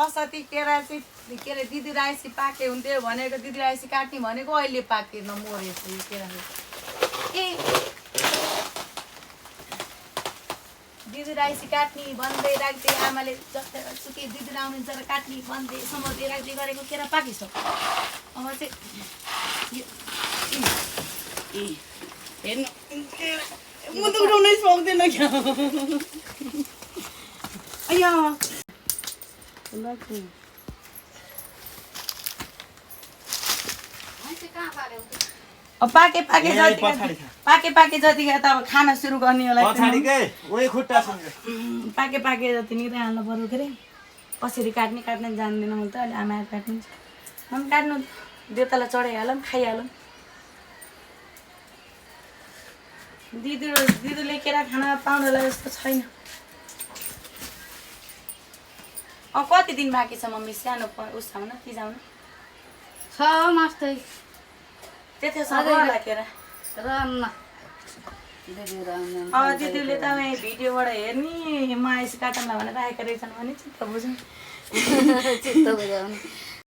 असति केरा चाहिँ के अरे दिदी राइसी पाके हुन्थ्यो भनेको दिदी राइसी काट्ने भनेको अहिले पाकेन मरेछ यो केरा ए दिदी राइसी काट्ने भन्दै राख्दै आमाले जस्तै सुके दिदी आउने जरा काट्ने भन्दै समाउँदै राख्दै गरेको केरा पाकिसक्यो अब चाहिँ हेर्नु म त उठाउनै सक्दैन क्या अಯ್या अब पाके पाके जति त अब खाना सुरु गर्ने होला पाके पाके जति नि हाल्नु पर्यो के अरे कसरी काट्ने जान्दैन म त अहिले आमा काट्नुहुन्छ हम काट्नु देउतालाई चढाइहालौँ खाइहालौँ दिदीले केरा खाना पाउनलाई जस्तो छैन कति दिन बाँकी छ मम्मी सानो उसाउन तिजाउन छ मास्तै त्यतिसम्म होला केरा दिदीले त भिडियोबाट हेर्ने म आएपछि काटौँला भनेर राखेको रहेछन् भने चित्त बुझौँ चित्त बुझाउनु